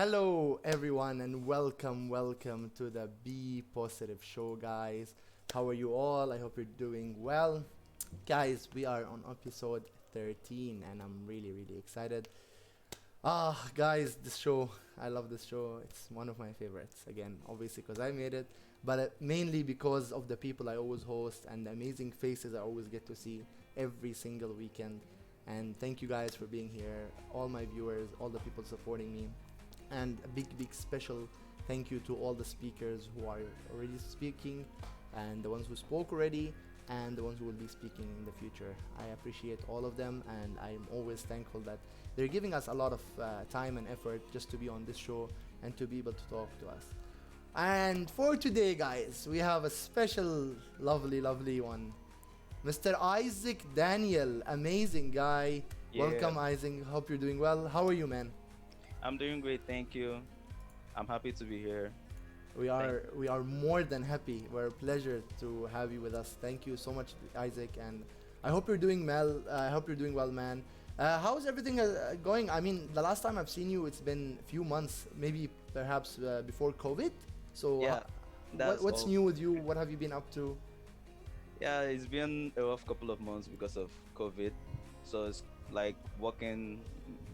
Hello, everyone, and welcome to the Be Positive Show, guys. How are you all? I hope you're doing well. Guys, we are on episode 13, and I'm really excited. Guys, this show, I love this show. It's one of my favorites. Again, obviously, because I made it, but mainly because of the people I always host and the amazing faces I always get to see every single weekend. And thank you guys for being here, all my viewers, all the people supporting me. And a big special thank you to all the speakers who are already speaking, and the ones who spoke already, and the ones who will be speaking in the future. I appreciate all of them, and I'm always thankful that they're giving us a lot of time and effort just to be on this show and to be able to talk to us. And for today, guys, we have a special lovely one, Mr. Isaac Daniel. Amazing guy. Yeah, Welcome, Isaac. Hope you're doing well. How are you, man? I'm doing great, thank you. I'm happy to be here. We are more than happy. We're a pleasure to have you with us. Thank you so much, Isaac, and I hope you're doing well. I hope you're doing well, man. How's everything going? I mean, the last time I've seen you, it's been a few months, maybe perhaps before COVID. So, Yeah, that's what's all. new with you? What have you been up to? Yeah, it's been a rough couple of months because of COVID. So it's like working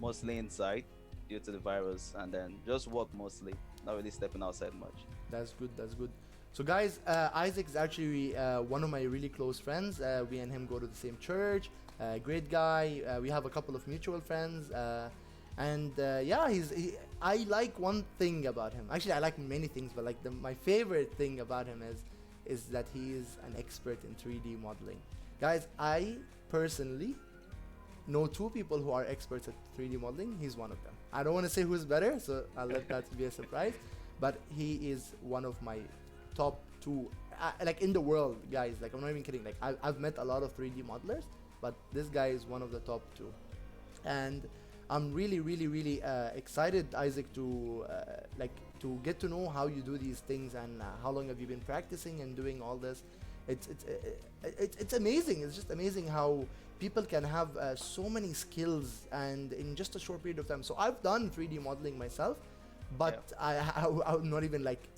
mostly inside due to the virus and then just work mostly, not really stepping outside much. That's good. That's good. So, guys, Isaac is actually one of my really close friends. We and him go to the same church. Great guy. We have a couple of mutual friends. Yeah, I like one thing about him. Actually, I like many things, but like my favorite thing about him is that he is an expert in 3D modeling. Guys, I personally know two people who are experts at 3D modeling. He's one of them. I don't want to say who's better, so I'll let that be a surprise. But he is one of my top two, like in the world, guys. Like I'm not even kidding. Like I've met a lot of 3D modelers, but this guy is one of the top two. And I'm really excited, Isaac, to get to know how you do these things and how long have you been practicing and doing all this. It's amazing. It's just amazing how people can have so many skills and in just a short period of time. So I've done 3D modeling myself, but Yeah. I'm not even like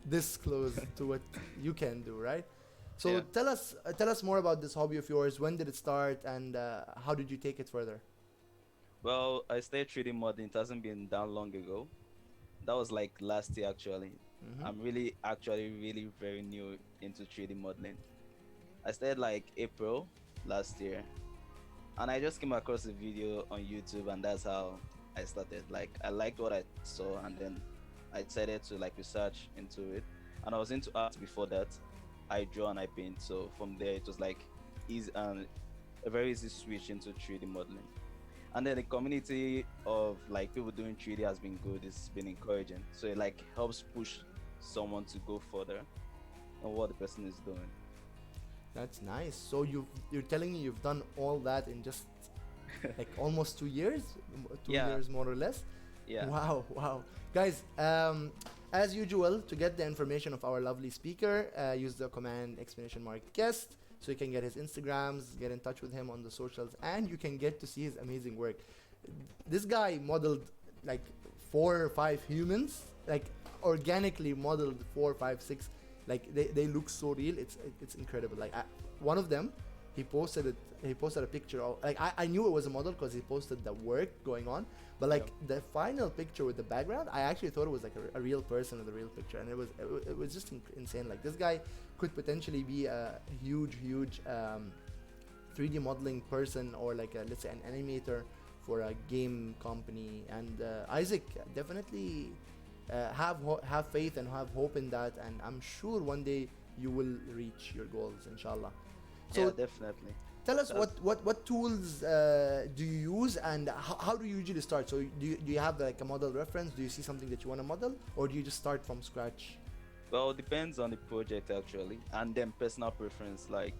this close to what you can do, right? So Yeah. tell us more about this hobby of yours. When did it start, and how did you take it further? Well, I started 3D modeling. It hasn't been that long ago. That was like last year actually. Mm-hmm. I'm really actually really very new into 3D modeling. I started like April last year, and I just came across a video on YouTube, and that's how I started. Like I liked what I saw, and then I decided to like research into it. And I was into art before that. I draw and I paint, so from there it was like easy and a very easy switch into 3D modeling. And then the community of like people doing 3D has been good. It's been encouraging, so it like helps push someone to go further on what the person is doing. That's nice. So you're telling me you've done all that in just like almost 2 years, two Yeah, years more or less. yeah, Wow, guys. As usual, to get the information of our lovely speaker, use the command !guest so you can get his Instagrams, get in touch with him on the socials, and you can get to see his amazing work. This guy modeled like 4 or 5 humans, like organically modeled 4, 5, 6. Like they look so real. It's incredible. Like one of them, he posted it. He posted a picture of like I knew it was a model because he posted the work going on. But like yeah, the final picture with the background, I actually thought it was like a real person with a real picture, and it was just insane. Like this guy could potentially be a huge 3D modeling person, or like let's say an animator for a game company. And Isaac, definitely have faith and have hope in that, and I'm sure one day you will reach your goals, inshallah. yeah, So definitely. tell us That's what tools do you use, and how do you usually start? So do you have like a model reference? Do you see something that you want to model, or do you just start from scratch? well, it depends on the project actually, and then personal preference. Like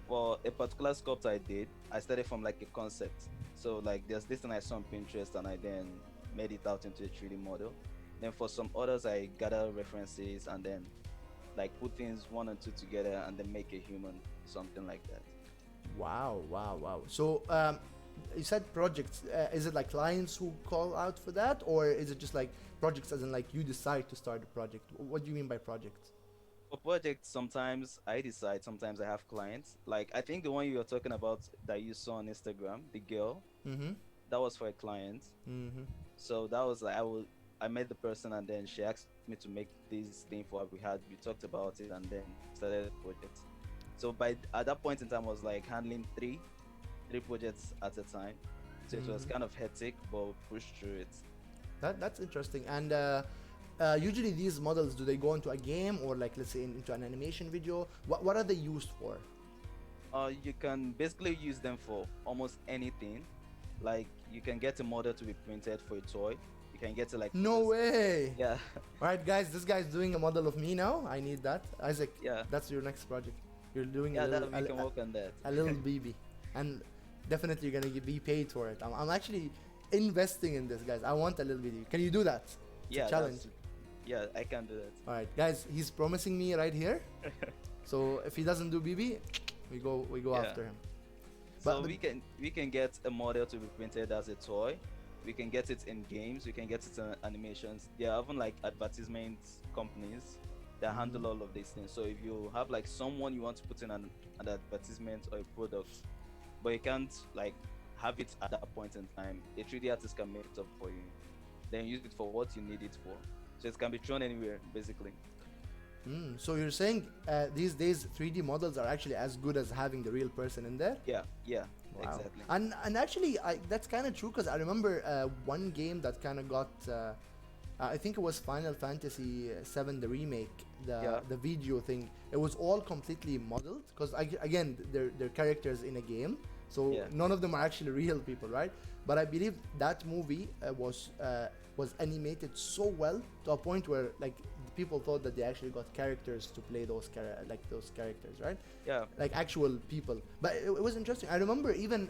for a particular sculpt I did, I started from like a concept. So like there's this thing I saw on Pinterest, and I then made it out into a 3D model. Then for some others, I gather references and then like put things one and two together and then make a human, something like that. Wow. So you said projects. Is it like clients who call out for that, or is it just like projects as in like you decide to start a project? What do you mean by projects? For projects, sometimes I decide, sometimes I have clients. Like I think the one you were talking about that you saw on Instagram, the girl, Mm-hmm. that was for a client. Mm-hmm. So that was like I met the person and then she asked me to make this thing for her. We talked about it and then started the project. So by at that point in time, I was like handling three projects at a time. So it was Mm-hmm. kind of hectic, but we pushed through it. That's interesting. And usually these models, do they go into a game or like let's say into an animation video? What are they used for? You can basically use them for almost anything. Like you can get a model to be printed for a toy. You can get to like No way. yeah, All right, guys, this guy's doing a model of me now. I need that. Isaac, yeah, that's your next project. You're doing yeah. a little, That we can work on that. a little BB, and definitely you're gonna be paid for it. I'm actually investing in this, guys. I want a little BB. Can you do that? It's Yeah, a challenge. yeah, I can do that. All right, guys, he's promising me right here. So if he doesn't do BB, we go Yeah. after him. So But- we can get a model to be printed as a toy. We can get it in games. We can get it in animations. There are even like advertisement companies that handle all of these things. So if you have like someone you want to put in an advertisement or a product, but you can't like have it at that point in time, a 3D artist can make it up for you. Then use it for what you need it for. So it can be thrown anywhere, basically. So you're saying these days 3D models are actually as good as having the real person in there? Yeah, yeah, Wow. exactly. And actually, that's kind of true because I remember one game that kind of got. I think it was Final Fantasy VII, the remake, Yeah. the video thing. It was all completely modeled because again, they're characters in a game, so Yeah. none of them are actually real people, right? But I believe that movie was animated so well to a point where like people thought that they actually got characters to play those those characters, right? Yeah, Like actual people. But it was interesting. I remember even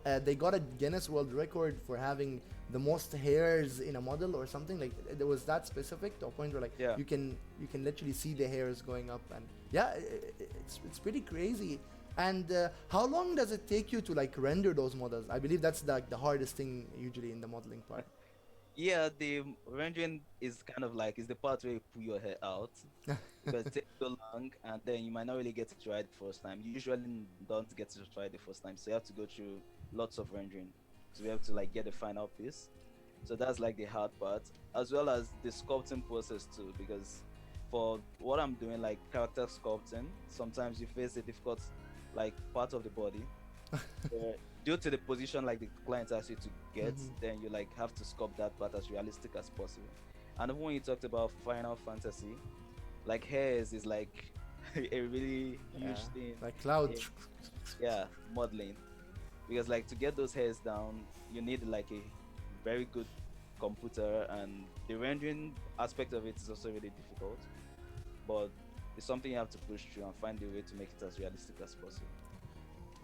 they got a Guinness World Record for having the most hairs in a model or something. Like there was that specific to a point where like Yeah. you can literally see the hairs going up, and yeah, it's pretty crazy. And how long does it take you to like render those models? I believe that's like the hardest thing usually in the modeling part. yeah. The rendering is kind of like is the part where you pull your hair out because it takes so long, and then you might not really get it right the first time. You usually don't get it right the first time, so you have to go through lots of rendering to be able to like get the final piece. So that's like the hard part, as well as the sculpting process too. Because for what I'm doing, like character sculpting, sometimes you face a difficult like part of the body. Due to the position like the client asks you to get, Mhm. then you like have to sculpt that part as realistic as possible. And even when you talked about Final Fantasy, like hairs is like a really huge Yeah. thing. Like cloud. Yeah, modeling. Because like to get those hairs down, you need like a very good computer, and the rendering aspect of it is also really difficult. But it's something you have to push through and find a way to make it as realistic as possible.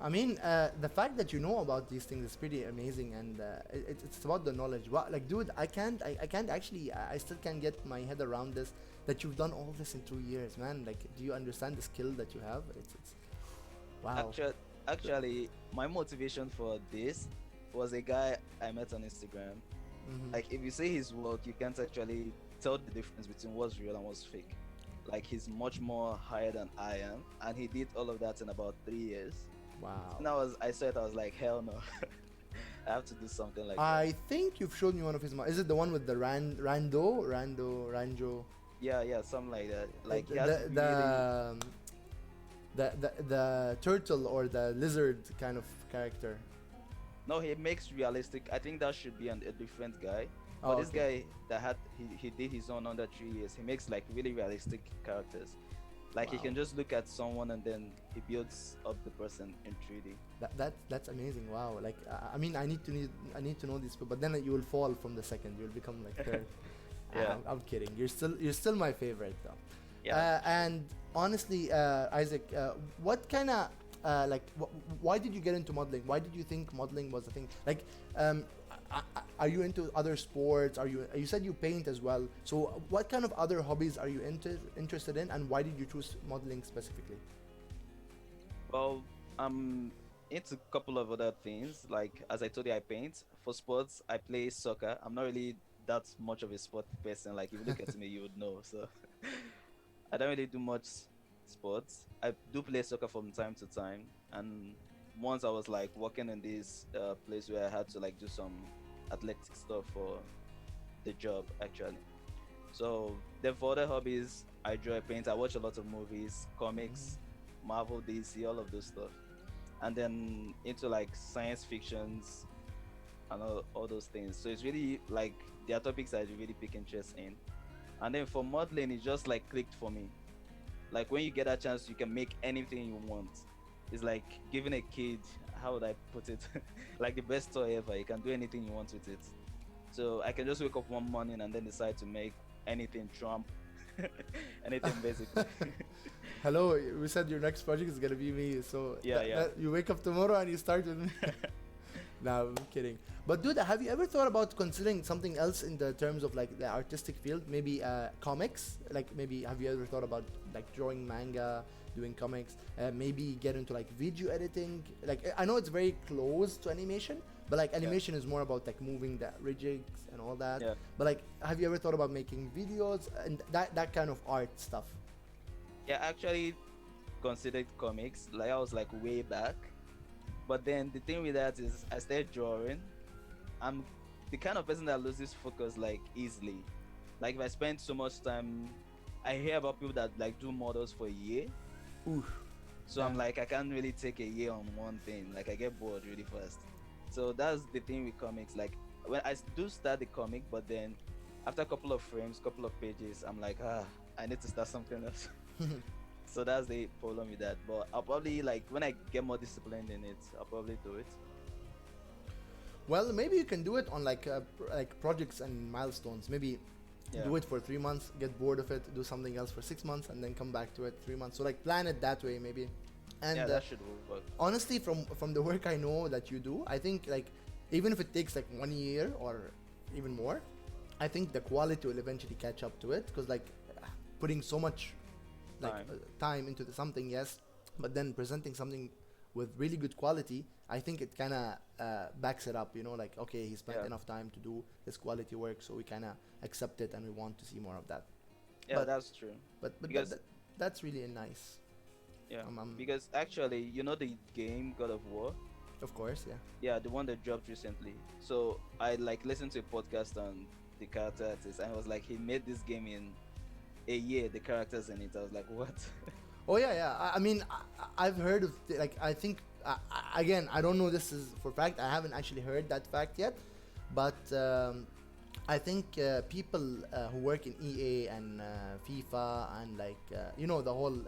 I mean, the fact that you know about these things is pretty amazing, and it's about the knowledge. What, like, dude, I can't actually, I still can't get my head around this. That you've done all this in 2 years, man. Like, do you understand the skill that you have? It's wow. Actually, my motivation for this was a guy I met on Instagram. Mhm. Like, if you see his work, you can't actually tell the difference between what's real and what's fake. Like, he's much more higher than I am, and he did all of that in about 3 years. Wow. And I saw it, I was like, hell no. I have to do something like that. I think you've shown me one of his. Is it the one with the Ranjo? Yeah, something like that. Like, he the, has the, really, the, the turtle or the lizard kind of character. no, he makes realistic. I think that should be a different guy. But Oh, this okay. guy that he did his own under 3 years, he makes like really realistic characters. Like he Wow. can just look at someone and then he builds up the person in 3D. That's amazing. Wow. Like I mean, I need to know these people, but then you will fall from the second. You'll become like third. Yeah. I'm kidding. You're still my favorite though. Yeah. And honestly, Isaac, what kind of why did you get into modeling? Why did you think modeling was a thing? Like, are you into other sports? You said you paint as well. So what kind of other hobbies are you interested in, and why did you choose modeling specifically? Well, I'm into a couple of other things. Like as I told you, I paint. For sports, I play soccer. I'm not really that much of a sport person. Like if you look at me, you would know. So I don't really do much sports. I do play soccer from time to time. And once I was like working in this place where I had to like do some athletic stuff for the job actually. So then for other hobbies, I draw, paint. I watch a lot of movies, comics, Marvel, DC, all of those stuff, and then into like science fictions and all those things. So it's really like there are topics I really pick interest in. And then for modeling, it just like clicked for me. Like when you get a chance, you can make anything you want. It's like giving a kid, how would I put it? Like the best toy ever. You can do anything you want with it. So I can just wake up one morning and then decide to make anything Trump, anything basically. Hello, we said your next project is gonna be me, so Yeah, yeah. you wake up tomorrow and you start with me. No, I'm kidding. But dude, have you ever thought about considering something else in the terms of like the artistic field? Maybe comics? Like maybe have you ever thought about like drawing manga, doing comics? Maybe get into like video editing? Like I know it's very close to animation, but like animation is more about like moving the rigids and all that. Yeah. But like, have you ever thought about making videos and that kind of art stuff? Yeah, I actually considered comics. Like I was like way back. But then the thing with that is I started drawing. I'm the kind of person that loses focus like easily. Like if I spend so much time, I hear about people that like do models for a year. Ooh. So I'm like I can't really take a year on one thing. Like I get bored really fast. So that's the thing with comics. Like when I do start the comic, but then after a couple of frames, couple of pages, I'm like I need to start something else. So that's the problem with that. But I'll probably like when I get more disciplined in it, I'll probably do it. Well, maybe you can do it on like like projects and milestones. Maybe Yeah. do it for 3 months, get bored of it, do something else for 6 months, and then come back to it 3 months. So like plan it that way maybe. And Yeah, that should work. honestly, from the work I know that you do, I think like even if it takes like 1 year or even more, I think the quality will eventually catch up to it because like putting so much like time into something, yes, but then presenting something with really good quality, I think it kind of backs it up, you know, like okay, he spent Yeah. enough time to do this quality work, so we kind of accept it and we want to see more of that. Yeah, But that's true. but Because that's really nice. yeah, Um, because actually, you know the game God of War. of course, yeah. Yeah, the one that dropped recently. So I like listened to a podcast on the character artist, and it was like he made this game in a year. The characters in it, I was like, what? Oh yeah, yeah. I mean, I've heard of like I think again I don't know this is for fact. I haven't actually heard that fact yet, but I think people who work in EA and FIFA and like you know the whole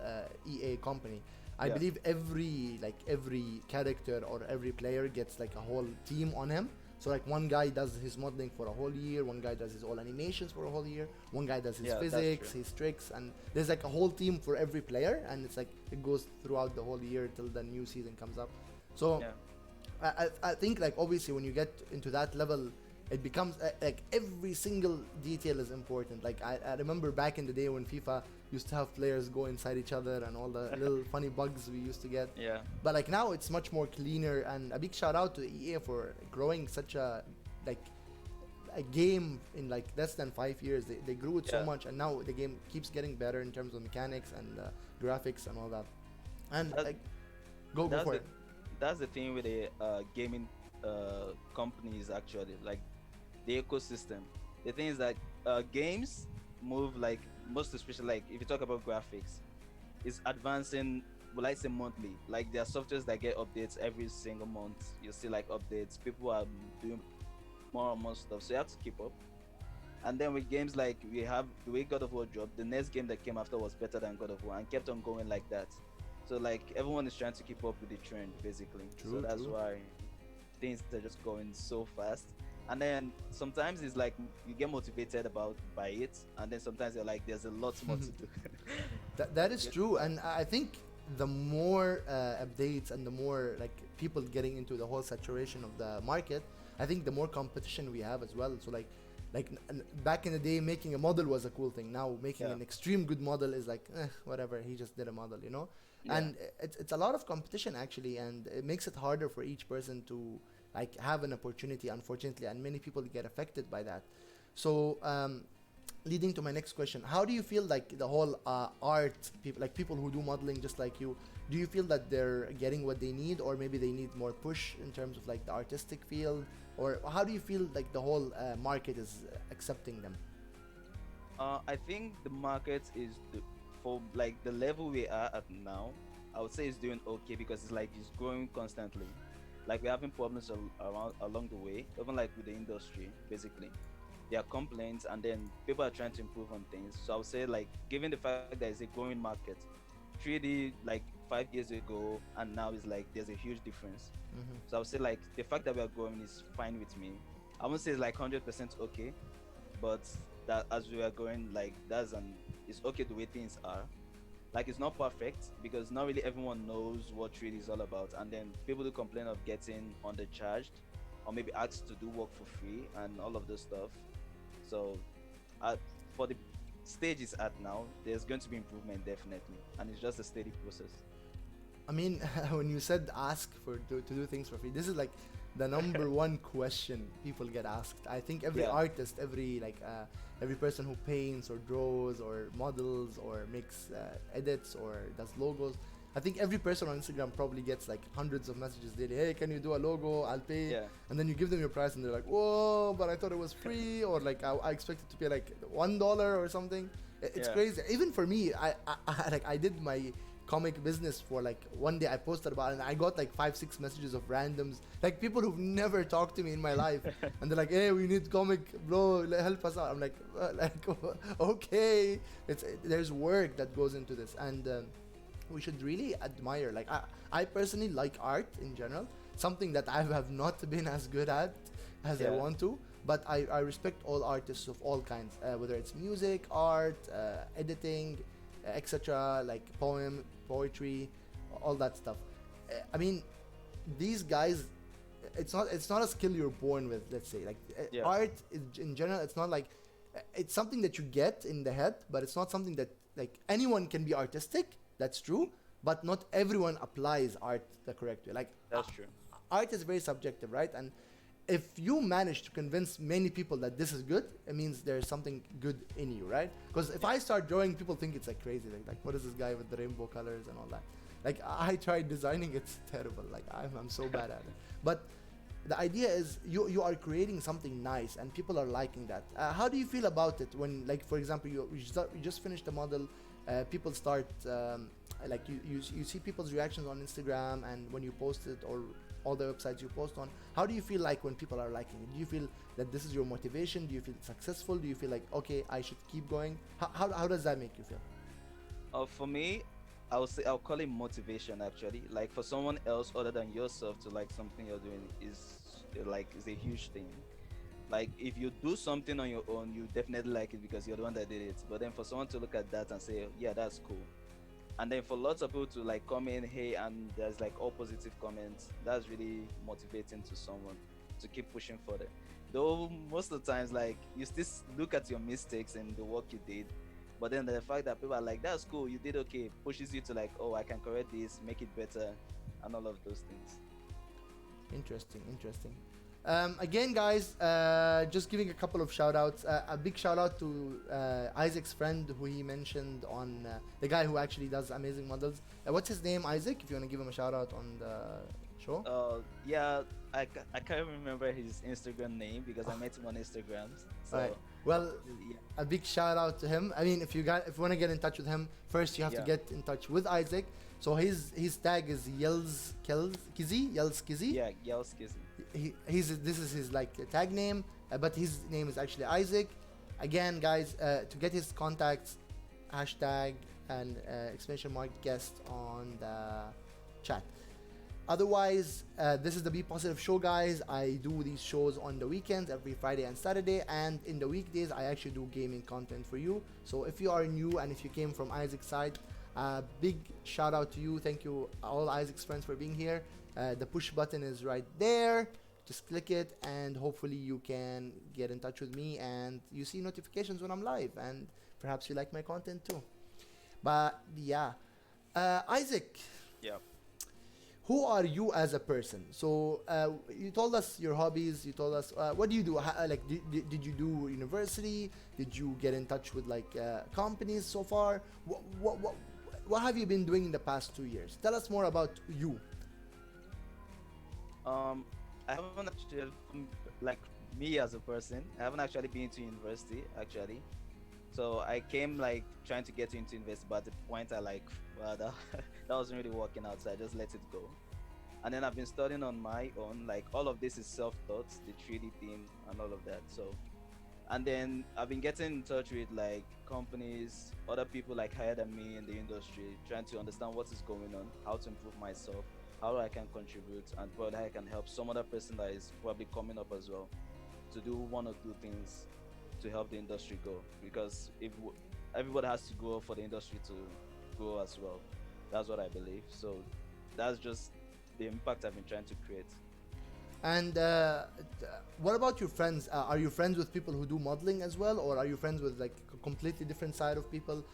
EA company. I Yeah. believe every character or every player gets like a whole team on him. So like one guy does his modeling for a whole year, one guy does his all animations for a whole year, one guy does his Yeah, that's physics, true. his tricks, and there's like a whole team for every player, and it's like it goes throughout the whole year till the new season comes up. So Yeah. I think like obviously when you get into that level, it becomes like every single detail is important. Like I remember back in the day when FIFA used to have players go inside each other and all the little funny bugs we used to get. Yeah. But like now it's much more cleaner, and a big shout out to EA for growing such like a game in like less than 5 years. They grew it so Yeah. much, and now the game keeps getting better in terms of mechanics and graphics and all that. And That- like go that's for the, it. that's the thing with the gaming companies actually, like the ecosystem. The thing is that games move like most especially like if you talk about graphics, it's advancing. Well, I say monthly. Like there are softwares that get updates every single month. You see like updates. People are doing more and more stuff, so you have to keep up. And then with games like we have the way God of War dropped, the next game that came after was better than God of War and kept on going like that. So like everyone is trying to keep up with the trend basically. True, So that's true. why things are just going so fast. And then sometimes it's like you get motivated about by it, and then sometimes you're like, there's a lot more to do. That is Yeah. true, and I think the more updates and the more like people getting into the whole saturation of the market, I think the more competition we have as well. So like back in the day, making a model was a cool thing. Now making Yeah. an extreme good model is like whatever. He just did a model, you know. Yeah. and it's a lot of competition actually, and it makes it harder for each person to like have an opportunity, unfortunately, and many people get affected by that. So leading to my next question, how do you feel like the whole art people, like people who do modeling just like you, do you feel that they're getting what they need, or maybe they need more push in terms of like the artistic field, or how do you feel like the whole market is accepting them? I think the market is for like the level we are at now. I would say it's doing okay because it's like it's growing constantly. Like we're having problems around along the way, even like with the industry. Basically, there are complaints, and then people are trying to improve on things. So I would say like, given the fact that it's a growing market, 3D like 5 years ago and now is like there's a huge difference. Mm-hmm. So I would say like the fact that we are growing is fine with me. I won't say it's like 100% okay, but that as we are going, like it's okay the way things are. Like it's not perfect because not really everyone knows what trade is all about, and then people do complain of getting undercharged or maybe asked to do work for free and all of this stuff. So at for the stage it's at now, there's going to be improvement definitely, and it's just a steady process. I mean, when you said ask to do things for free, this is like the number one question people get asked. I think every Yeah, artist, every person who paints or draws or models or makes edits or does logos, I think every person on Instagram probably gets like hundreds of messages daily. Hey, can you do a logo? I'll pay. yeah, And then you give them your price, and they're like, "Whoa!" But I thought it was free, or like I expected to pay like $1 or something. It's yeah, crazy. Even for me, like I did my comic business for like one day. I posted about it, and I got like 5 6 messages of randoms, like people who've never talked to me in my life, and they're like, "Hey, we need comic, bro, help us out." I'm like, okay, there's work that goes into this, and we should really admire. Like I personally like art in general, something that I have not been as good at as I yeah. want to. But I respect all artists of all kinds, whether it's music, art, editing, etc., like poetry, all that stuff. I mean, these guys, it's not a skill you're born with. Let's say like Yeah, art in general, it's not like it's something that you get in the head, but it's not something that like anyone can be artistic. That's true, but not everyone applies art the correct way. Like that's true. art is very subjective, right? And if you manage to convince many people that this is good, it means there's something good in you, right? Because if Yeah, I start drawing, people think it's like crazy. Like what is this guy with the rainbow colors and all that? Like I tried designing, it's terrible. Like I'm so bad at it. But the idea is you are creating something nice and people are liking that. How do you feel about it when, like, for example, you just finished a model, people start like you see people's reactions on Instagram and when you post it, or all the websites you post on. How do you feel like when people are liking it? Do you feel that this is your motivation? Do you feel successful? Do you feel like, okay, I should keep going? How does that make you feel? For me, I would say I'll call it motivation actually. Like for someone else other than yourself to like something you're doing is a huge thing. Like if you do something on your own, you definitely like it because you're the one that did it. But then for someone to look at that and say, yeah, that's cool, and then for lots of people to like come in, hey, and there's like all positive comments, that's really motivating to someone to keep pushing further. Though most of the times, like you still look at your mistakes and the work you did, but then the fact that people are like, that's cool, you did okay, pushes you to like, oh, I can correct this, make it better, and all of those things. Interesting, interesting. Again, guys, just giving a couple of shout outs. A big shout out to Isaac's friend who he mentioned on the guy who actually does amazing models. What's his name, Isaac? If you want to give him a shout out on the show. Yeah, I can't remember his Instagram name because I met him on Instagram. All right. So, Well, yeah, a big shout out to him. I mean, if you want to get in touch with him, first you have to yeah, get in touch with Isaac. So his tag is Yells Kizzy. yeah, Yelskis. This is his like tag name, but his name is actually Isaac. Again, guys, to get his contacts, hashtag and exclamation mark guest on the chat. Otherwise, this is the Be Positive show, guys. I do these shows on the weekends, every Friday and Saturday, and in the weekdays, I actually do gaming content for you. So if you are new and if you came from Isaac's side, big shout out to you. Thank you, all Isaac's friends, for being here. The push button is right there. Just click it, and hopefully you can get in touch with me, and you see notifications when I'm live, and perhaps you like my content too. But yeah, Isaac, Yeah. who are you as a person? So you told us your hobbies. You told us what do you do? Like, did you do university? Did you get in touch with like companies so far? What have you been doing in the past 2 years? Tell us more about you. I haven't actually, like me as a person, I haven't actually been to university actually. So I came like trying to get into university, but at the point I like, well, that, that wasn't really working out, so I just let it go. And then I've been studying on my own. Like all of this is self-taught, the 3D thing and all of that. So, and then I've been getting in touch with like companies, other people like higher than me in the industry, trying to understand what is going on, how to improve myself, how I can contribute, and probably how I can help some other person that is probably coming up as well to do one or two things to help the industry go. Because if everybody has to go for the industry to grow as well, that's what I believe. So that's just the impact I've been trying to create. And what about your friends? Are you friends with people who do modeling as well, or are you friends with like a completely different side of people?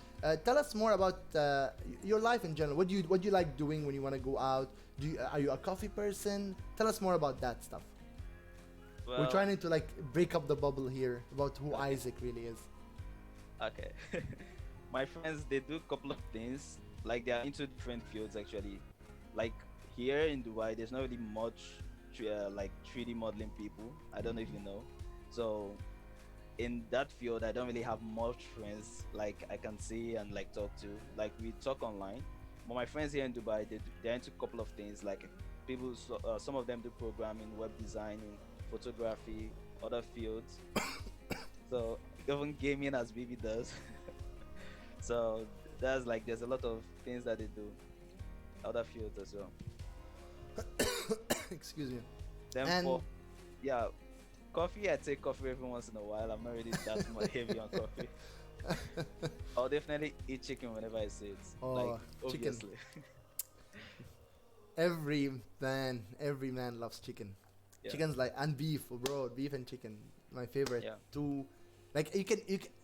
Tell us more about your life in general. What do you like doing when you want to go out? Are you a coffee person? Tell us more about that stuff. We're Well, trying to like break up the bubble here about who okay. Isaac really is. Okay. My friends, they do a couple of things. Like they are into different fields actually. Like here in Dubai, there's not really much like 3D modeling people. I don't know if you know. So in that field, I don't really have much friends like I can see and like talk to. Like we talk online. But my friends here in Dubai, they're into a couple of things. Like people, some of them do programming, web designing, photography, other fields. So even gaming as BB does. So that's like there's a lot of things that they do, other fields as well. Excuse me. Then And for yeah, coffee I take coffee every once in a while. I'm not really that much heavy on coffee. I'll definitely eat chicken whenever I see it. Like oh, chicken. obviously. Every man loves chicken. Yeah, Chicken's like and beef, bro. Beef and chicken, my favorite yeah, two. Like you can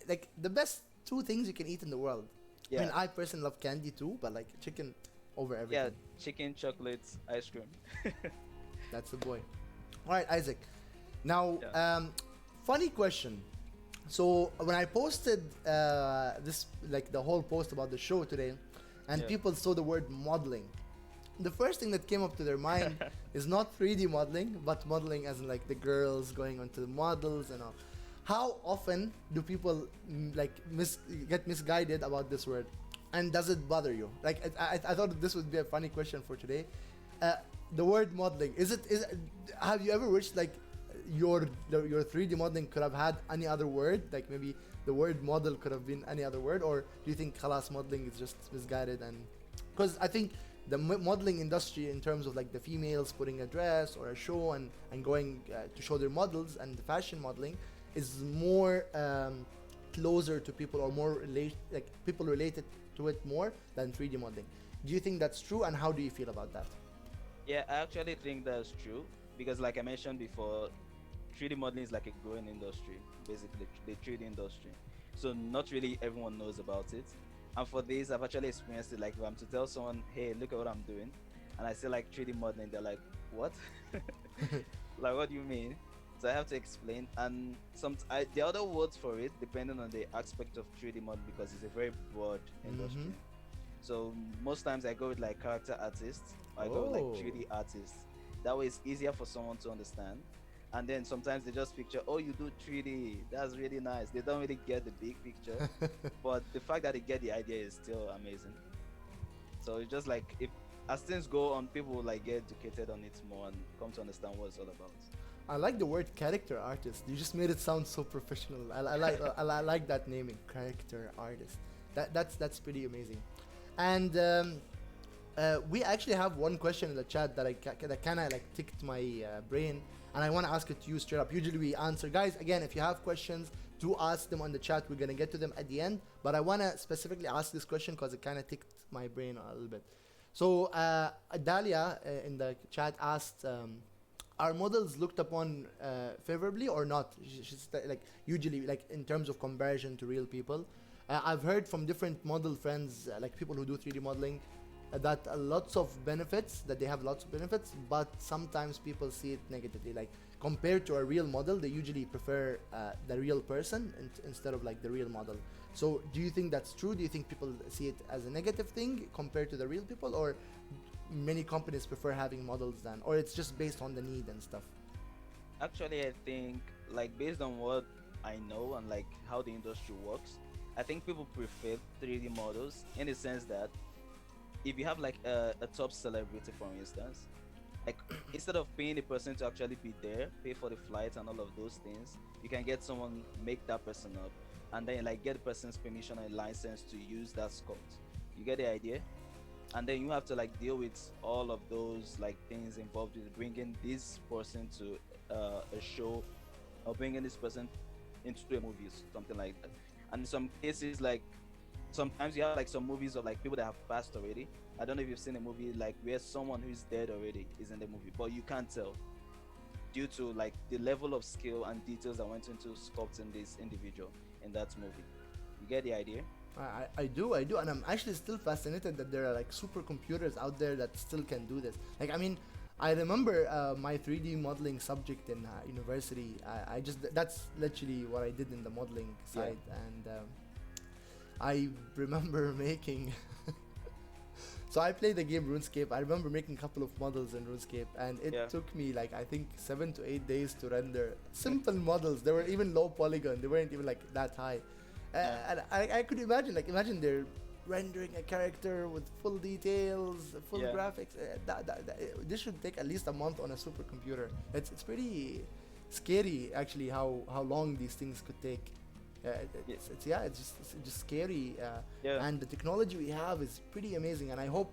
like the best two things you can eat in the world. I yeah, mean, I personally love candy too, but like chicken over yeah. everything. Chicken, chocolates, ice cream. That's the boy. All right, Isaac. Now, Yeah, funny question. So when I posted this, like the whole post about the show today, and yeah. people saw the word modeling, the first thing that came up to their mind is not 3D modeling, but modeling as in like the girls going onto the models and all. How often do people like get misguided about this word, and does it bother you? Like I thought this would be a funny question for today. Uh, the word modeling, have you ever wished like your 3D modeling could have had any other word, like maybe the word model could have been any other word, or do you think khalas modeling is just misguided? And because I think the modeling industry in terms of like the females putting a dress or a show and going to show their models, and the fashion modeling is more closer to people, or more like people related to it more than 3D modeling. Do you think that's true, and how do you feel about that? yeah. I actually think that's true because, like I mentioned before, 3D modeling is like a growing industry, basically the 3D industry. So not really everyone knows about it. And for this, I've actually experienced it. Like if I'm to tell someone, "Hey, look at what I'm doing," and I say like 3D modeling, they're like, "What?" Like, what do you mean? So I have to explain. And the other words for it, depending on the aspect of 3D modeling, because it's a very broad Mm-hmm. industry. So most times I go with like character artists, I go with like Oh. 3D artists. That way it's easier for someone to understand. And then sometimes they just picture, oh, you do 3D. That's really nice. They don't really get the big picture, but the fact that they get the idea is still amazing. So it's just like if as things go on, people will like get educated on it more and come to understand what it's all about. I like the word character artist. You just made it sound so professional. I like that naming, character artist. That's pretty amazing. And we actually have one question in the chat that that kind of like ticked my brain, and I want to ask it to you straight up. Usually we answer, guys. Again, if you have questions, do ask them on the chat. We're gonna get to them at the end. But I want to specifically ask this question because it kind of ticked my brain a little bit. So Dalia in the chat asked. Are models looked upon favorably or not? She's like usually like in terms of conversion to real people. I've heard from different model friends, like people who do 3D modeling, that lots of benefits, that they have lots of benefits, but sometimes people see it negatively. Like compared to a real model, they usually prefer the real person instead of like the real model. So do you think that's true? Do you think people see it as a negative thing compared to the real people, or many companies prefer having models than, or it's just based on the need and stuff? Actually, I think like based on what I know and like how the industry works, I think people prefer 3D models in the sense that if you have like a top celebrity, for instance, like instead of paying the person to actually be there, pay for the flights and all of those things, you can get someone make that person up, and then like get the person's permission and license to use that sculpt. You get the idea? And then you have to like deal with all of those like things involved with bringing this person to a show or bringing this person into a movie or something like that. And in some cases, like sometimes you have like some movies of like people that have passed already. I don't know if you've seen a movie like where someone who's dead already is in the movie, but you can't tell due to like the level of skill and details that went into sculpting this individual in that movie. You get the idea? I do, and I'm actually still fascinated that there are like supercomputers out there that still can do this. Like, I mean, I remember my 3D modeling subject in university. I just that's literally what I did in the modeling Yeah. side, and I remember making. So I played the game RuneScape. I remember making a couple of models in RuneScape, and it Yeah. took me like I think 7 to 8 days to render simple models. They were even low polygon. They weren't even like that high. Yeah. And I could imagine, like, imagine they're rendering a character with full details, full Yeah. graphics. This should take at least a month on a supercomputer. It's pretty scary actually how long these things could take. Yeah. It's just scary. Yeah. And the technology we have is pretty amazing, and I hope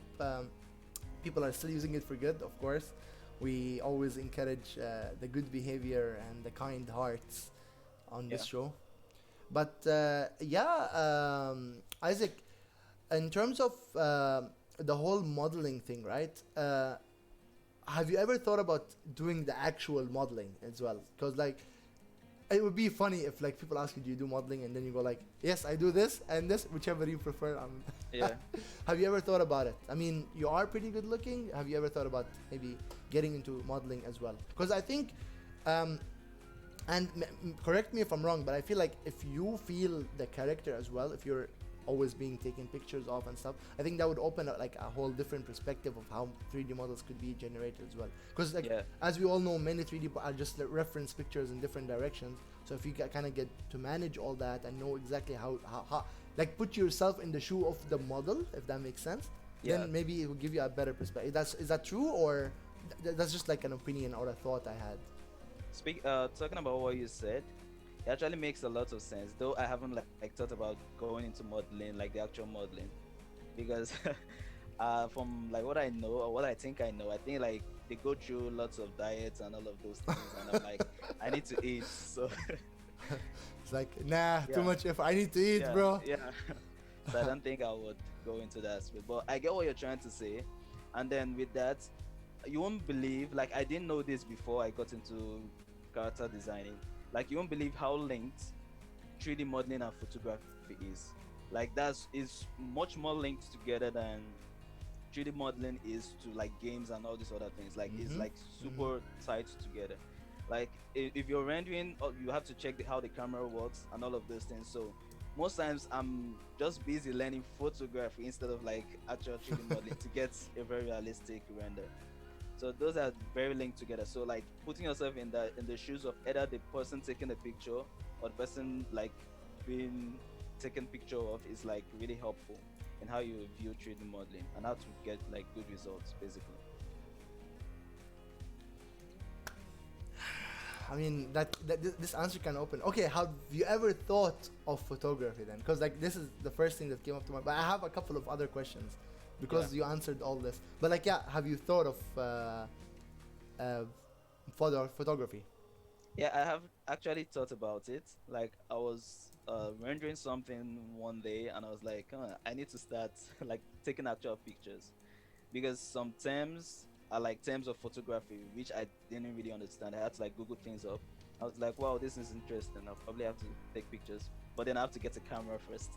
people are still using it for good. Of course, we always encourage the good behavior and the kind hearts on this Yeah. show. But Isaac, in terms of the whole modeling thing, right? Have you ever thought about doing the actual modeling as well? Because like, it would be funny if like people ask you, do you do modeling, and then you go like, yes, I do this and this, whichever you prefer. Yeah. Have you ever thought about it? I mean, you are pretty good looking. Have you ever thought about maybe getting into modeling as well? Because I think, and correct me if I'm wrong, but I feel like if you feel the character as well, if you're always being taken pictures of and stuff, I think that would open up like a whole different perspective of how 3D models could be generated as well. Because like, Yeah. as we all know, many 3D are just like, reference pictures in different directions. So if you kind of get to manage all that and know exactly how like put yourself in the shoe of the model, if that makes sense, Yeah. then maybe it will give you a better perspective. Is that true, or that's just like an opinion or a thought I had? Talking about what you said, it actually makes a lot of sense. Though I haven't like thought about going into modeling, like the actual modeling, because from like what I know or what I think like they go through lots of diets and all of those things, and I'm like, I need to eat. So It's like, nah, too Yeah. much effort. I need to eat, yeah, bro. yeah. So I don't think I would go into that aspect. But I get what you're trying to say, and then with that, you won't believe. Like I didn't know this before I got into character designing. Like you won't believe how linked 3D modeling and photography is. Like that's is much more linked together than 3D modeling is to like games and all these other things. Like it's Mhm. like super tied together. Like if you're rendering, you have to check how the camera works and all of those things. So most times I'm just busy learning photography instead of like actual 3D modeling to get a very realistic render. So those are very linked together. So like putting yourself in the shoes of either the person taking the picture or the person like being taken picture of is like really helpful in how you view 3D modeling and how to get like good results basically. I mean, this answer can open. Okay, have you ever thought of photography then? Because like this is the first thing that came up to mind. But I have a couple of other questions because Yeah. you answered all this. But like, yeah, have you thought of photography? Yeah, I have actually thought about it. Like I was rendering something one day and I was like, I need to start like taking actual pictures because some terms are like terms of photography which I didn't really understand. I had to like Google things up. I was like, wow, this is interesting. I'll probably have to take pictures, but then I have to get a camera first.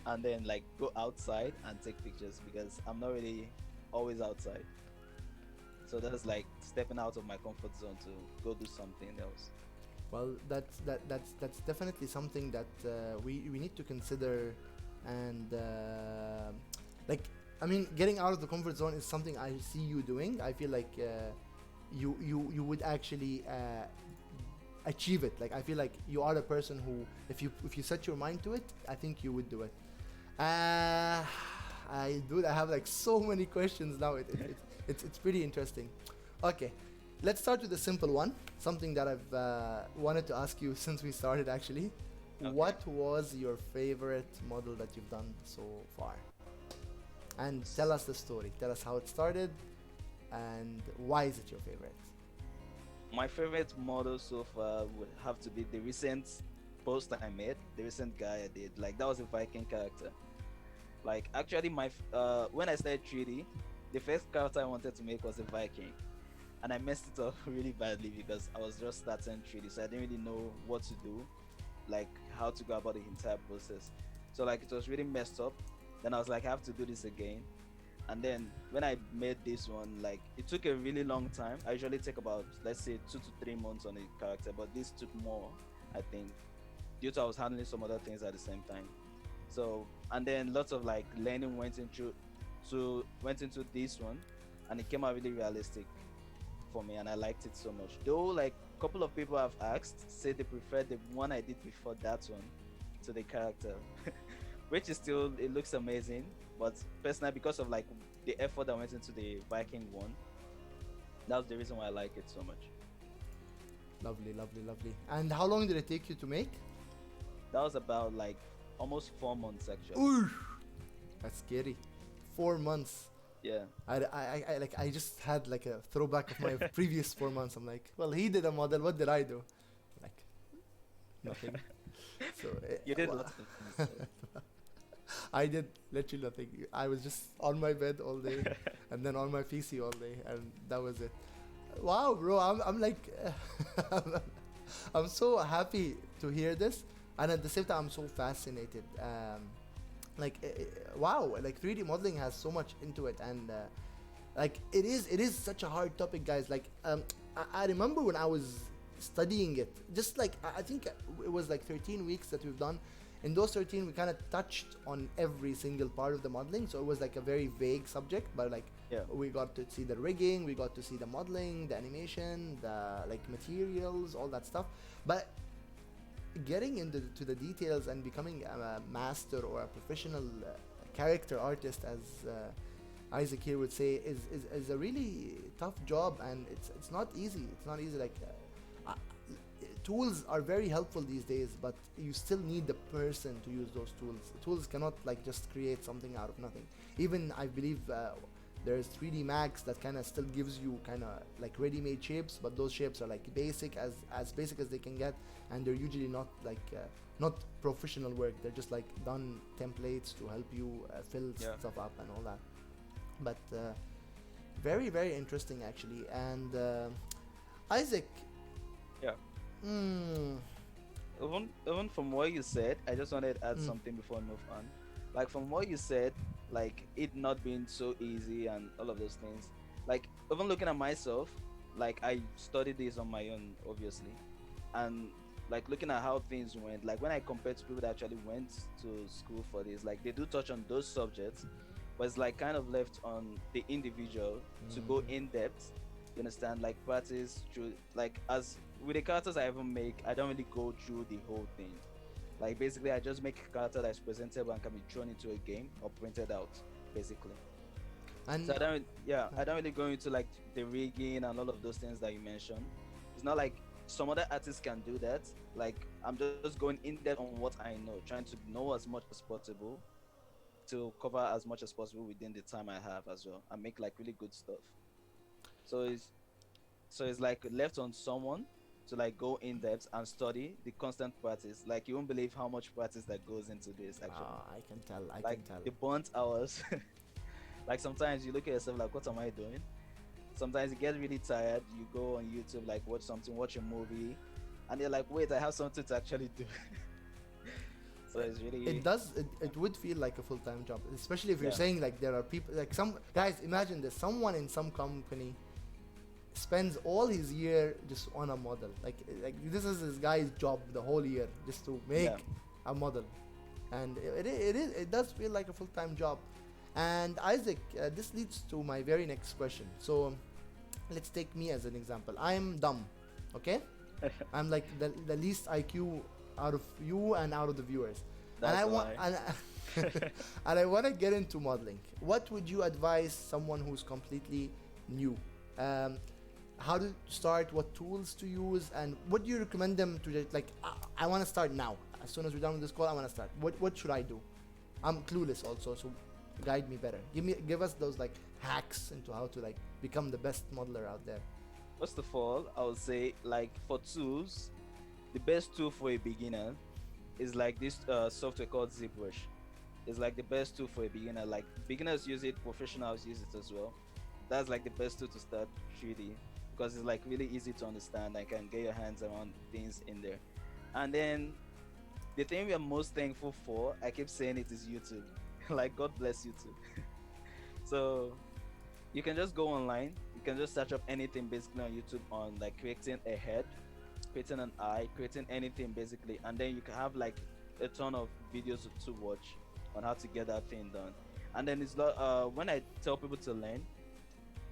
and then like go outside and take pictures because I'm not really always outside. So that's like stepping out of my comfort zone to go do something else. Well, that's definitely something that we need to consider, and like, I mean, getting out of the comfort zone is something I see you doing. I feel like you would actually achieve it. Like, I feel like you are the person who, if you set your mind to it, I think you would do it. Uh, I have like so many questions now. It's pretty interesting. Okay, let's start with a simple one. Something that I've wanted to ask you since we started actually. Okay. What was your favorite model that you've done so far? And tell us the story. Tell us how it started and why is it your favorite? My favorite model so far would have to be the recent post I made, the recent guy I did. Like that was a Viking character. Like actually, when I started 3D, the first character I wanted to make was a Viking, and I messed it up really badly because I was just starting 3D, so I didn't really know what to do, like how to go about the entire process. So like it was really messed up. Then I was like, I have to do this again. And then when I made this one, like it took a really long time. I usually take about, let's say, 2 to 3 months on a character, but this took more, I think, due to I was handling some other things at the same time. So and then lots of like learning went into this one, and it came out really realistic for me, and I liked it so much. Though like a couple of people have asked, say they prefer the one I did before that one to the character, which is still, it looks amazing. But personally, because of like the effort that went into the Viking one, that's the reason why I like it so much. Lovely, lovely, lovely. And how long did it take you to make? That was about like almost 4 months actually. Ooh, that's scary. 4 months. Yeah. I just had like a throwback of my previous 4 months. I'm like, well, he did a model. What did I do? Like, nothing. So You did well, lots of things. I did literally nothing. I was just on my bed all day, and then on my PC all day, and that was it. Wow, bro, I'm like, I'm so happy to hear this, and at the same time, I'm so fascinated. Like, wow, like 3D modeling has so much into it, and like it is such a hard topic, guys. Like, I remember when I was studying it, just like I think it was like 13 weeks that we've done. In those 13, we kind of touched on every single part of the modeling, so it was like a very vague subject, but like Yeah. we got to see the rigging, we got to see the modeling, the animation, the like materials, all that stuff. But getting into to the details and becoming a master or a professional character artist, as Isaac here would say, is a really tough job, and it's not easy. It's not easy. Like, tools are very helpful these days, but you still need the person to use those tools. Tools cannot like just create something out of nothing. Even I believe there's 3D Max that kind of still gives you kind of like ready-made shapes, but those shapes are like as basic as they can get, and they're usually not like not professional work. They're just like done templates to help you fill Yeah. stuff up and all that. But very very interesting actually. And Isaac, Yeah. mm, Even from what you said, I just wanted to add mm, something before I move on. Like from what you said, like it not being so easy and all of those things. Like even looking at myself, like I studied this on my own, obviously, and like looking at how things went. Like when I compare to people that actually went to school for this, like they do touch on those subjects, but it's like kind of left on the individual to go mm, in depth. You understand? Like practice through, like as with the characters I even make, I don't really go through the whole thing. Like basically, I just make a character that's presentable and can be thrown into a game or printed out, basically. So and I don't, yeah, I don't really go into like the rigging and all of those things that you mentioned. It's not like some other artists can do that. Like I'm just going in depth on what I know, trying to know as much as possible to cover as much as possible within the time I have as well, and make like really good stuff. So it's like left on someone to like go in depth and study the constant practice. Like you won't believe how much practice that goes into this actually. I can tell. I Like can tell. the burnt hours. Like sometimes you look at yourself like, what am I doing? Sometimes you get really tired. You go on YouTube, like watch something, watch a movie, and you're like, wait, I have something to actually do. So it's It really does. It would feel like a full-time job, especially if you're yeah. saying like there are people like some guys. Imagine this: someone in some company spends all his year just on a model. Like this is this guy's job the whole year just to make Yeah. a model, and it does feel like a full-time job. And Isaac, this leads to my very next question. So let's take me as an example. I'm dumb, okay? I'm like the least IQ out of you and out of the viewers. And That's I a want lie. and I want to get into modeling. What would you advise someone who's completely new? Um, how to start, what tools to use, and what do you recommend them to just, like I want to start now. As soon as we're done with this call, I want to start. What should I do? I'm clueless also, so guide me better. Give us those like hacks into how to like become the best modeler out there. First of all, I would say like for tools, the best tool for a beginner is like this software called ZBrush. It's like the best tool for a beginner. Like beginners use it, professionals use it as well. That's like the best tool to start 3D because it's like really easy to understand and can get your hands around things in there. And then the thing we are most thankful for, I keep saying it, is YouTube. Like God bless YouTube. So you can just go online, you can just search up anything basically on YouTube on like creating a head, creating an eye, creating anything basically, and then you can have like a ton of videos to watch on how to get that thing done. And then when I tell people to learn,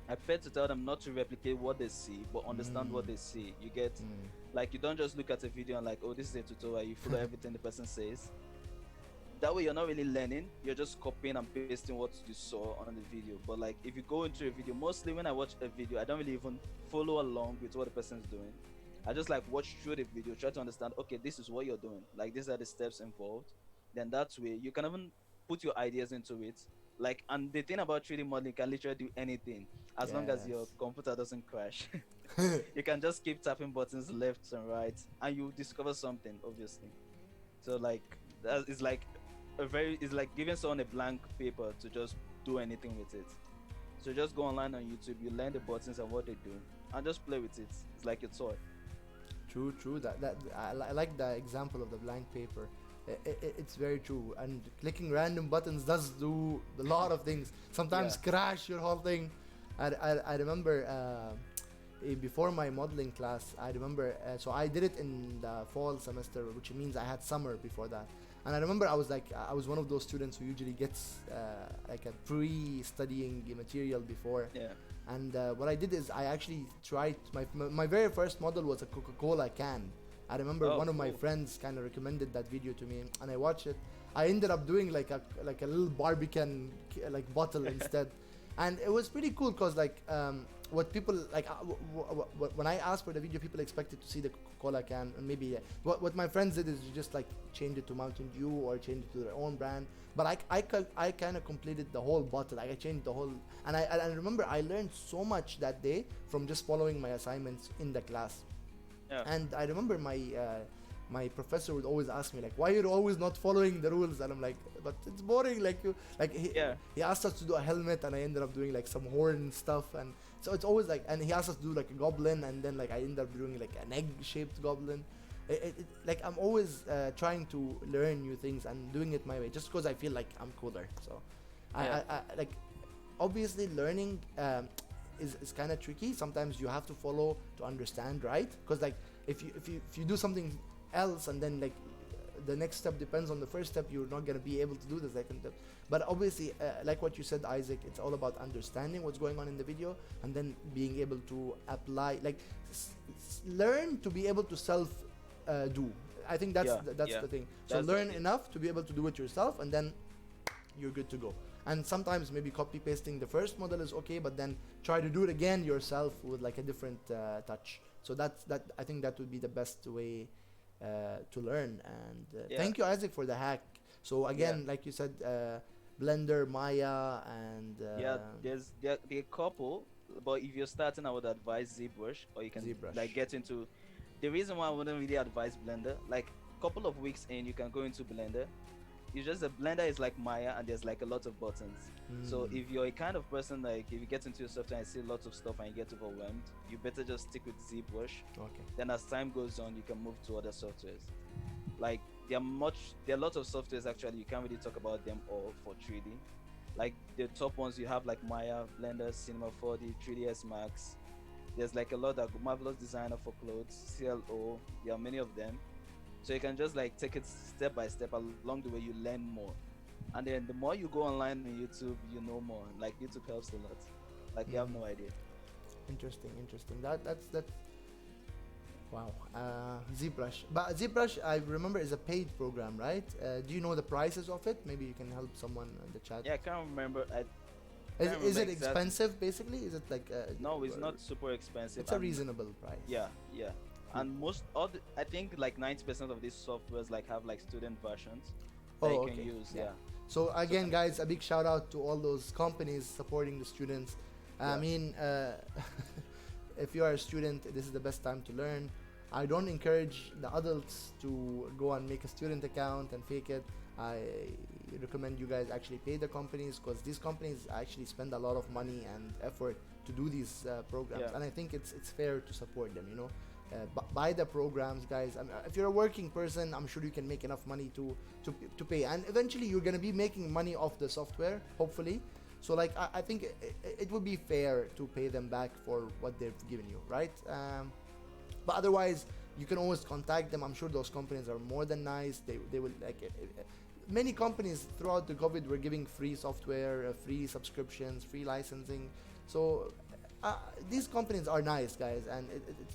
I prefer to tell them not to replicate what they see, but understand what they see. You get, like, you don't just look at a video and like, oh, this is a tutorial, you follow everything the person says. That way you're not really learning, you're just copying and pasting what you saw on the video. But like if you go into a video, mostly when I watch a video, I don't really even follow along with what the person's doing. I just like watch through the video, try to understand, okay, this is what you're doing, like these are the steps involved. Then that way you can even put your ideas into it. Like, and the thing about 3D modeling, you can literally do anything as long as your Yes. computer doesn't crash. You can just keep tapping buttons left and right and you discover something, obviously. So like that is like it's like giving someone a blank paper to just do anything with it. So just go online on YouTube, you learn the buttons and what they do, and just play with it. It's like a toy. True, true. I like the example of the blank paper. It's very true. And clicking random buttons does do a lot of things. Sometimes Yeah. crash your whole thing. I remember before my modeling class, I remember, so I did it in the fall semester, which means I had summer before that. And I remember I was one of those students who usually gets like a pre-studying material before. Yeah. And what I did is I actually tried my very first model was a Coca-Cola can. I remember Oh, one of my cool. friends kind of recommended that video to me, and I watched it. I ended up doing like a little Barbican like bottle instead, and it was pretty cool because like what people like when I asked for the video, people expected to see the Coca-Cola can, and maybe what my friends did is you just like change it to Mountain Dew or change it to their own brand. But I kind of completed the whole bottle. Like I changed the whole, and I remember I learned so much that day from just following my assignments in the class. Yeah. And I remember my professor would always ask me like, why you're always not following the rules? And I'm like, but it's boring. Like Yeah. he asked us to do a helmet, and I ended up doing like some horn stuff, and so it's always like, and he asked us to do like a goblin, and then like I ended up doing like an egg shaped goblin. Like I'm always trying to learn new things and doing it my way, just because I feel like I'm cooler. So Yeah. I like, obviously learning is kind of tricky. Sometimes you have to follow to understand, right? Because like if you do something else and then like the next step depends on the first step, you're not going to be able to do the second step. But obviously like what you said, Isaac, it's all about understanding what's going on in the video and then being able to apply, like learn to be able to self do. I think that's Yeah, that's yeah. the thing. So That's the learn key. enough to be able to do it yourself, and then you're good to go. And sometimes maybe copy pasting the first model is okay, but then try to do it again yourself with like a different touch. So that I think that would be the best way to learn. And Yeah. thank you, Isaac, for the hack. So again, like you said, Blender, Maya, and Yeah, there are a couple, but if you're starting, I would advise ZBrush, or you can ZBrush. like get into. The reason why I wouldn't really advise Blender, like couple of weeks in, you can go into Blender. It's just that Blender is like Maya, and there's like a lot of buttons. So Mm. if you're a kind of person like if you get into your software and see lots of stuff and you get overwhelmed, you better just stick with ZBrush. Okay. Then as time goes on, you can move to other softwares. Like there are lots of softwares actually. You can't really talk about them all for 3D. Like the top ones you have like Maya, Blender, Cinema 4D, 3ds Max. There's like a lot of Marvelous Designer for clothes, CLO. There are many of them. So you can just like take it step by step. Along the way you learn more, and then the more you go online on YouTube, you know more. Like YouTube helps a lot. Like you have Mhm. no idea. Interesting, interesting. That's wow. ZBrush, but ZBrush I remember is a paid program, right? Do you know the prices of it? Maybe you can help someone in the chat. Yeah, I can't remember. I can't Is remember it exactly. expensive? Basically, is it like No, it's not super expensive, it's a and reasonable price? yeah, yeah. Cool. And I think like 90% of these softwares like have like student versions that you Oh, can okay. use. Yeah. Yeah. So So again, guys, a big shout out to all those companies supporting the students. I yeah, mean, if you are a student, this is the best time to learn. I don't encourage the adults to go and make a student account and fake it. I recommend you guys actually pay the companies, because these companies actually spend a lot of money and effort to do these programs, yeah, and I think it's fair to support them. You know, buy the programs, guys. If you're a working person, I'm sure you can make enough money to pay, and eventually you're gonna be making money off the software, hopefully. So like I think it would be fair to pay them back for what they've given you, right? But otherwise, you can always contact them. I'm sure those companies are more than nice. They will like many companies throughout the COVID were giving free software, free subscriptions, free licensing. So these companies are nice, guys, and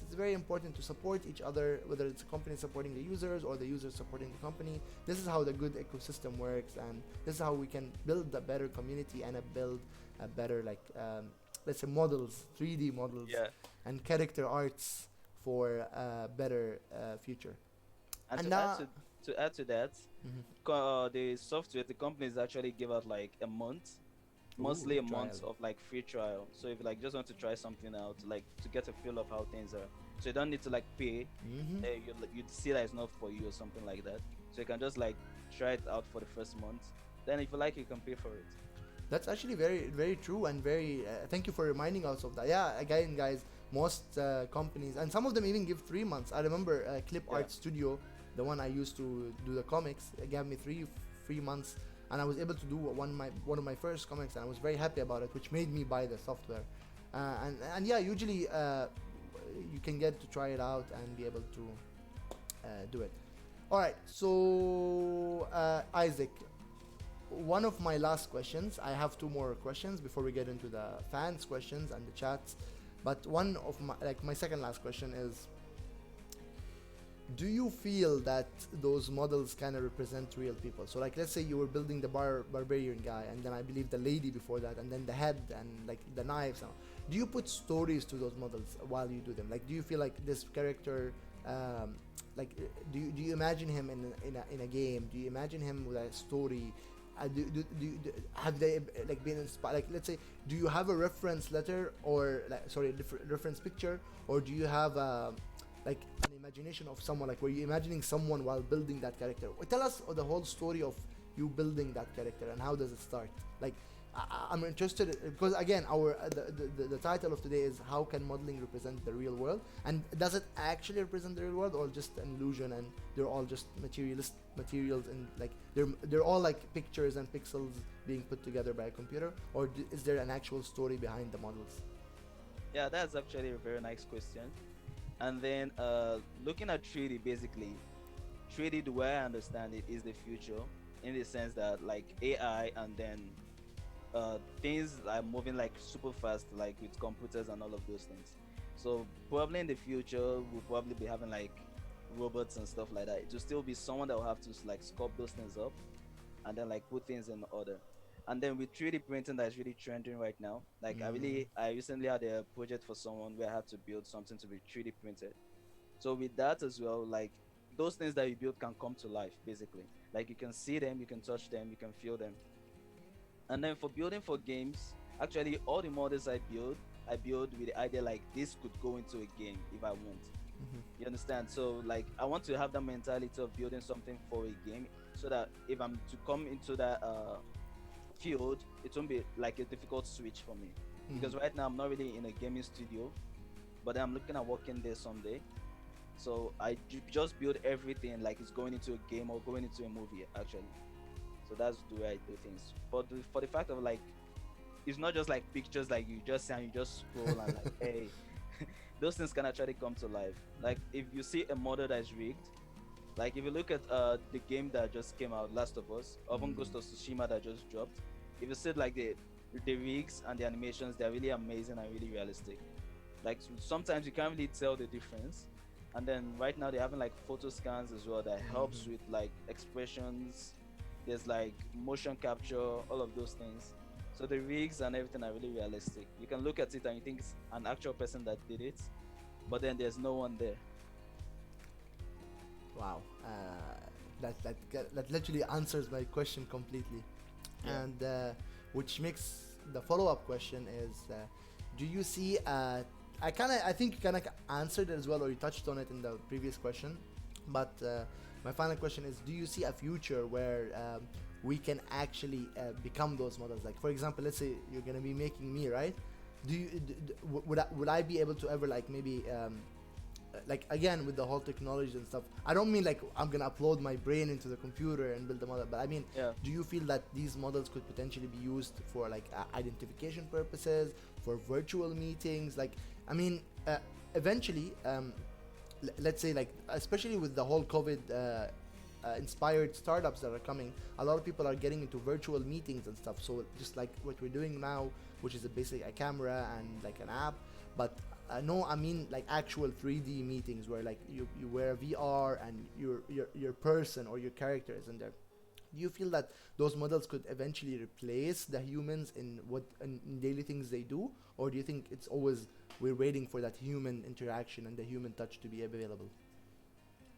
it's very important to support each other, whether it's a company supporting the users or the users supporting the company. This is how the good ecosystem works, and this is how we can build a better community and build a better like let's say models, 3D models, yeah. and character arts for a better future. And And to add to that, mhm. the software, the companies actually give out like a month, Ooh, mostly a trial. month of like free trial. So if you like just want to try something out, like to get a feel of how things are, so you don't need to like pay. Hmm. You see that it's not for you or something like that. So you can just like try it out for the first month. Then if you like, you can pay for it. That's actually very, very true and very. Thank you for reminding us of that. Yeah, again, guys, most companies and some of them even give 3 months. I remember Clip Yeah, Art Studio, the one I used to do the comics, gave me three free months, and I was able to do one of my first comics, and I was very happy about it, which made me buy the software. And yeah, usually you can get to try it out and be able to do it. All right, so Isaac, one of my last questions. I have two more questions before we get into the fans' questions and the chats. But one of my like my second last question is: do you feel that those models kind of represent real people? So like let's say you were building the barbarian guy, and then I believe the lady before that, and then the head and like the knives. Do you put stories to those models while you do them? Like, do you feel like this character? Like, do you imagine him in a game? Do you imagine him with a story? Have they like been inspired? Like, let's say, do you have a reference letter or like sorry, reference picture, or do you have like an imagination of someone, like were you imagining someone while building that character? Tell us the whole story of you building that character and how does it start. Like I'm interested because again our the title of today is how can modeling represent the real world, and does it actually represent the real world or just an illusion and they're all just materials and like they're all like pictures and pixels being put together by a computer, or is there an actual story behind the models? yeah, that's actually a very nice question. And then looking at 3D, basically, 3D, the way I understand it, is the future in the sense that like AI and then things are moving like super fast, like with computers and all of those things. So probably in the future, we'll probably be having like robots and stuff like that. It will still be someone that will have to like sculpt those things up and then like put things in order. And then with 3D printing that's really trending right now. Like Mm. I recently had a project for someone where I had to build something to be 3D printed. So with that as well, like those things that you build can come to life basically. Like you can see them, you can touch them, you can feel them. And then for building for games, actually all the models I build with the idea like this could go into a game if I want. Mhm. You understand? So like I want to have that mentality of building something for a game so that if I'm to come into that field, it won't be like a difficult switch for me. Mhm. Because right now I'm not really in a gaming studio, but I'm looking at working there someday. So I just build everything like it's going into a game or going into a movie actually. So that's the way I do things. For the fact of like it's not just like pictures like you just see and you just scroll and like hey, those things can actually come to life. Like if you see a model that is rigged, like if you look at the game that just came out, Last of Us, even Mm. Ghost of Tsushima that just dropped, if you see like the rigs and the animations, they're really amazing and really realistic. Like sometimes you can't really tell the difference. And then right now they're having like photo scans as well that helps Mhm. with like expressions. There's like motion capture, all of those things. So the rigs and everything are really realistic. You can look at it and you think it's an actual person that did it, but then there's no one there. Wow. That literally answers my question completely. Yeah. And which makes the follow-up question is, do you see? I think you kind of answered it as well, or you touched on it in the previous question. But my final question is, do you see a future where we can actually become those models? Like, for example, let's say you're gonna be making me, right? Do you would I be able to ever like maybe like again with the whole technology and stuff, I don't mean like I'm gonna upload my brain into the computer and build the model, but I mean, Yeah. do you feel that these models could potentially be used for like identification purposes, for virtual meetings, like I mean, eventually let's say like especially with the whole COVID inspired startups that are coming, a lot of people are getting into virtual meetings and stuff, so just like what we're doing now, which is basically a camera and like an app, but no, I mean like actual 3D meetings where like you wear VR and your person or your character is in there. Do you feel that those models could eventually replace the humans in what in daily things they do, or do you think it's always we're waiting for that human interaction and the human touch to be available?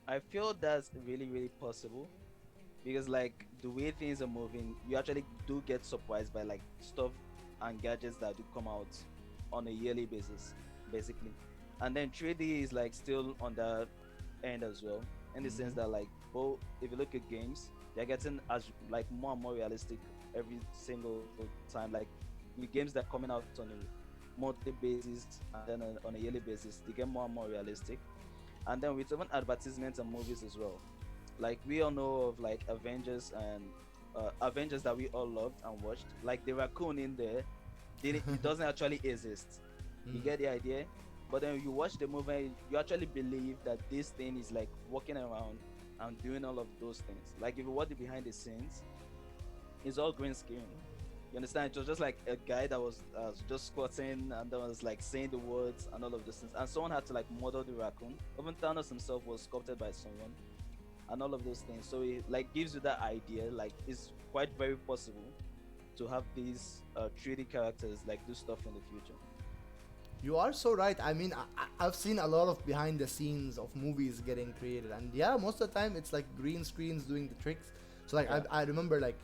I feel that's really, really possible because like the way things are moving, you actually do get surprised by like stuff and gadgets that do come out on a yearly basis, basically. And then 3D is like still on that end as well, in the sense Mm-hmm. that like both if you look at games, they're getting as like more and more realistic every single time. Like with games that are coming out on a monthly basis and then on a yearly basis, they get more and more realistic. And then with even advertisements and movies as well, like we all know of like Avengers and Avengers that we all loved and watched, like the raccoon in there didn't, it doesn't actually exist. You Mm. get the idea? But then you watch the movie, you actually believe that this thing is like walking around and doing all of those things. Like if you watch the behind the scenes, it's all green screen. You understand? It was just like a guy that was just squatting and that was like saying the words and all of those things. And someone had to like model the raccoon. Even Thanos himself was sculpted by someone and all of those things. So it like gives you that idea. Like it's quite very possible to have these 3D characters like do stuff in the future. You are so right. I mean, I've seen a lot of behind the scenes of movies getting created, and yeah, most of the time it's like green screens doing the tricks. So like Yeah. I remember like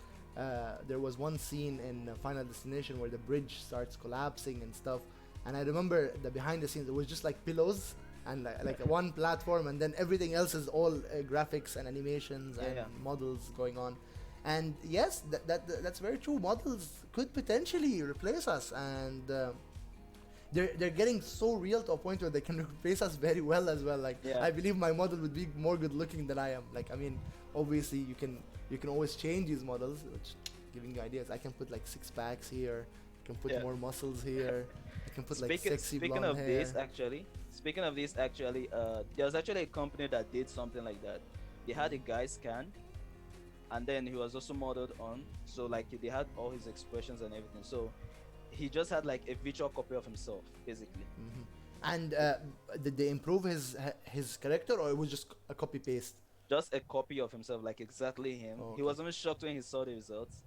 there was one scene in Final Destination where the bridge starts collapsing and stuff, and I remember the behind the scenes. It was just like pillows and like one platform, and then everything else is all graphics and animations Yeah, and yeah. models going on. And yes, that's very true. Models could potentially replace us, and they're getting so real to a point where they can replace us very well as well. Like Yeah. I believe my model would be more good looking than I am. Like I mean, obviously you can always change these models, which giving you ideas. I can put like six packs here. I can put Yeah. more muscles here. I can put like Speaking sexy speaking blonde of hair. this, actually, there was actually a company that did something like that. They had a guy scanned, and then he was also modeled on. So like they had all his expressions and everything. So he just had like a virtual copy of himself, basically. Hmm. And did they improve his character, or it was just a copy paste? Just a copy of himself, like exactly him. Oh, He okay. was even shocked when he saw the results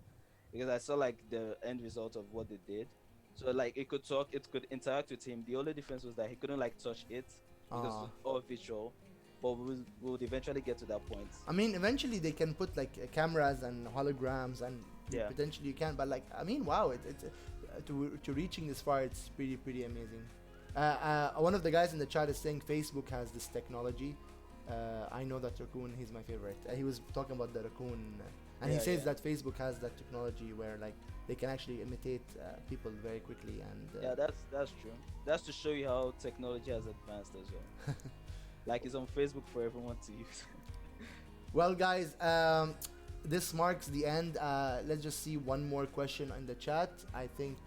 because I saw like the end result of what they did. So like it could talk, it could interact with him. The only difference was that he couldn't like touch it because it Ah. was all visual. But we would eventually get to that point. I mean, eventually they can put like cameras and holograms, and Yeah, potentially you can. But like, I mean, wow, it's to reaching this far, it's pretty amazing. One of the guys in the chat is saying Facebook has this technology. I know that raccoon. He's my favorite. He was talking about the raccoon, and he yeah, says yeah, that Facebook has that technology where like they can actually imitate people very quickly. And yeah. That's true. That's to show you how technology has advanced as well. Like it's on Facebook for everyone to use. Well, guys, this marks the end. Let's just see one more question in the chat. I think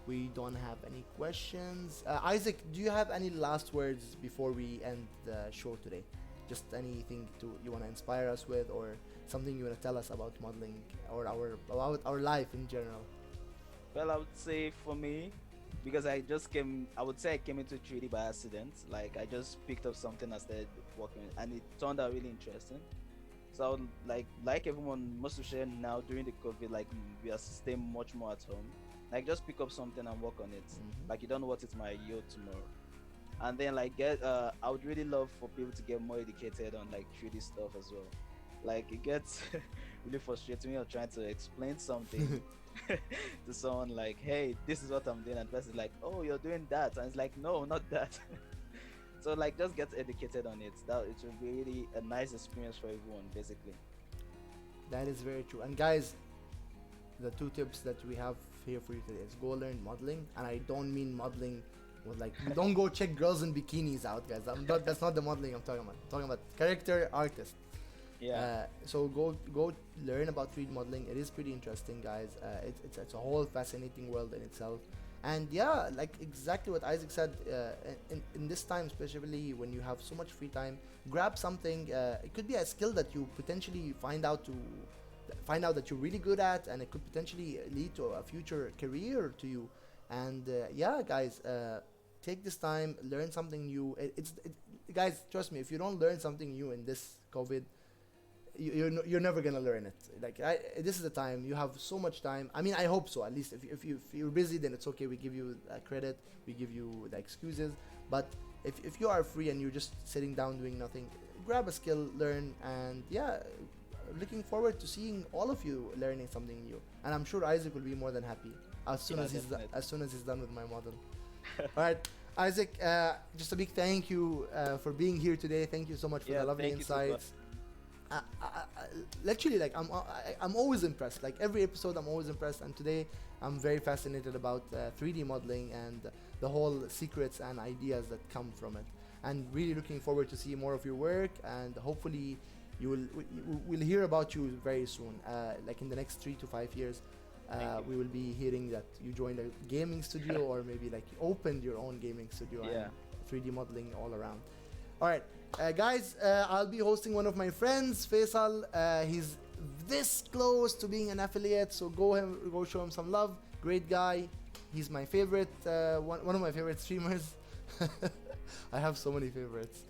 we don't have any questions. Isaac, do you have any last words before we end the show today? Just anything you want to inspire us with, or something you want to tell us about modeling, or about our life in general? Well, I would say for me, because I would say I came into 3D by accident. Like I just picked up something I started working with, and it turned out really interesting. So I would like everyone must have shared now during the COVID, like we are staying much more at home. Like just pick up something and work on it. Like you don't know what it might yield tomorrow. And then like I would really love for people to get more educated on like 3D stuff as well. Like it gets really frustrating when you're trying to explain something to someone like, hey, this is what I'm doing, and the person is like, oh, you're doing that, and it's like, no, not that. So like just get educated on it. That it will be really a nice experience for everyone basically. That is very true. And guys, the two tips that we have here for you today is go learn modeling, and I don't mean modeling with like don't go check girls in bikinis out, guys. That's not the modeling I'm talking about. I'm talking about character artist. Yeah. So go learn about 3D modeling. It is pretty interesting, guys. It's a whole fascinating world in itself. And yeah, like exactly what Isaac said, in this time, especially when you have so much free time, grab something. It could be a skill that you potentially find out that you're really good at, and it could potentially lead to a future career to you. And yeah, guys, take this time, learn something new. Guys, trust me, if you don't learn something new in this COVID, you're never gonna learn it. Like this is the time. You have so much time. I mean, I hope so. At least if you're busy, then it's okay. We give you credit. We give you the excuses. But if you are free and you're just sitting down doing nothing, grab a skill, learn, and yeah, looking forward to seeing all of you learning something new. And I'm sure Isaac will be more than happy as soon Yeah, as definitely. as soon as he's done with my model. All right. Isaac, just a big thank you for being here today. Thank you so much for Yeah, the lovely thank you so much. insights. Literally, like I'm always impressed. Like every episode, I'm always impressed, and today I'm very fascinated about 3D modeling and the whole secrets and ideas that come from it. And really looking forward to see more of your work, and hopefully we'll hear about you very soon. Like in the next 3 to 5 years, Thank you. we will be hearing that you joined a gaming studio, or maybe like you opened your own gaming studio. Yeah. And 3D modeling all around. All right, guys, I'll be hosting one of my friends, Faisal. He's this close to being an affiliate, so go show him some love. Great guy. He's my favorite, one of my favorite streamers. I have so many favorites.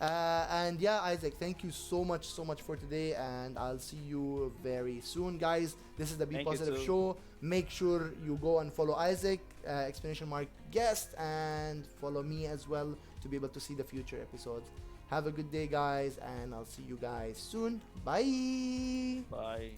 And yeah, Isaac, thank you so much for today, and I'll see you very soon, guys. This is the Be Thank you Positive too. Show. Make sure you go and follow Isaac, exclamation mark guest, and follow me as well to be able to see the future episodes. Have a good day, guys, and I'll see you guys soon. Bye. Bye.